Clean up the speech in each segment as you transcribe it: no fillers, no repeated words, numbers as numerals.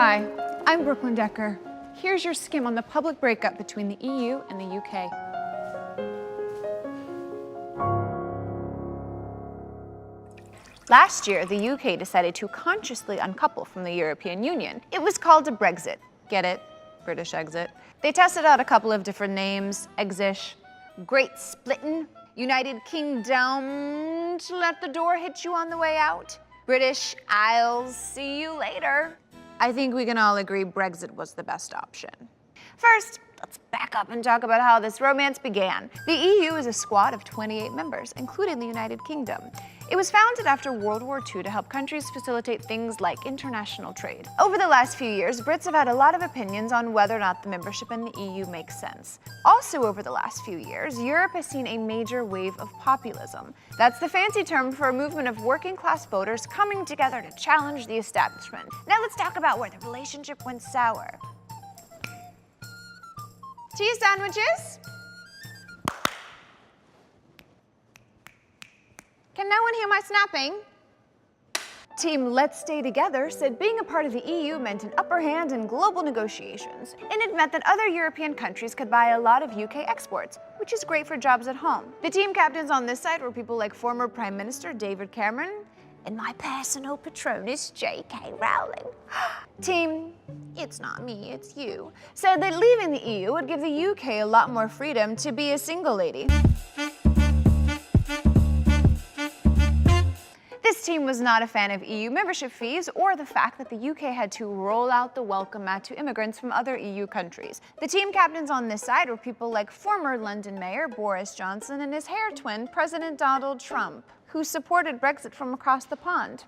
Hi, I'm Brooklyn Decker. Here's your skim on the public breakup between the EU and the UK. Last year, the UK decided to consciously uncouple from the European Union. It was called a Brexit. Get it? British exit. They tested out a couple of different names: Exish, Great Splittin', United Kingdom, to let the door hit you on the way out, British Isles, see you later. I think we can all agree Brexit was the best option. First, let's back up and talk about how this romance began. The EU is a squad of 28 members, including the United Kingdom. It was founded after World War II to help countries facilitate things like international trade. Over the last few years, Brits have had a lot of opinions on whether or not the membership in the EU makes sense. Also over the last few years, Europe has seen a major wave of populism. That's the fancy term for a movement of working-class voters coming together to challenge the establishment. Now let's talk about where the relationship went sour. Tea sandwiches? Can no one hear my snapping? Team Let's Stay Together said being a part of the EU meant an upper hand in global negotiations, and it meant that other European countries could buy a lot of UK exports, which is great for jobs at home. The team captains on this side were people like former Prime Minister David Cameron and my personal patronus, J.K. Rowling. Team It's Not Me, It's You said that leaving the EU would give the UK a lot more freedom to be a single lady. This team was not a fan of EU membership fees or the fact that the UK had to roll out the welcome mat to immigrants from other EU countries. The team captains on this side were people like former London Mayor Boris Johnson and his hair twin, President Donald Trump, who supported Brexit from across the pond.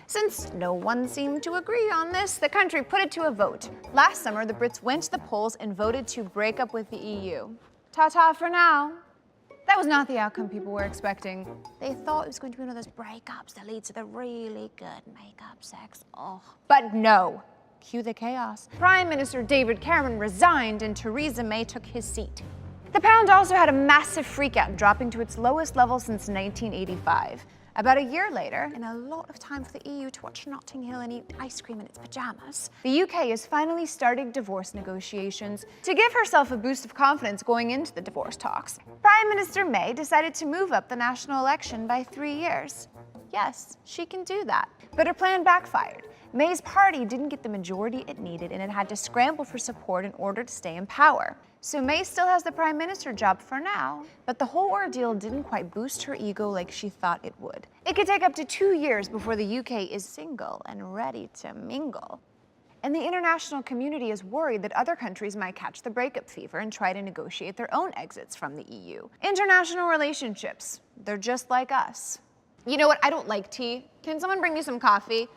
Since no one seemed to agree on this, the country put it to a vote. Last summer, the Brits went to the polls and voted to break up with the EU. Ta-ta for now. That was not the outcome people were expecting. They thought it was going to be one of those breakups that lead to the really good makeup sex. Oh. But no. Cue the chaos. Prime Minister David Cameron resigned and Theresa May took his seat. The pound also had a massive freakout, dropping to its lowest level since 1985. About a year later, and a lot of time for the EU to watch Notting Hill and eat ice cream in its pajamas, the UK is finally starting divorce negotiations. To give herself a boost of confidence going into the divorce talks, Prime Minister May decided to move up the national election by 3 years. Yes, she can do that. But her plan backfired. May's party didn't get the majority it needed, and it had to scramble for support in order to stay in power. So May still has the prime minister job for now, but the whole ordeal didn't quite boost her ego like she thought it would. It could take up to 2 years before the UK is single and ready to mingle. And the international community is worried that other countries might catch the breakup fever and try to negotiate their own exits from the EU. International relationships, they're just like us. You know what? I don't like tea. Can someone bring me some coffee?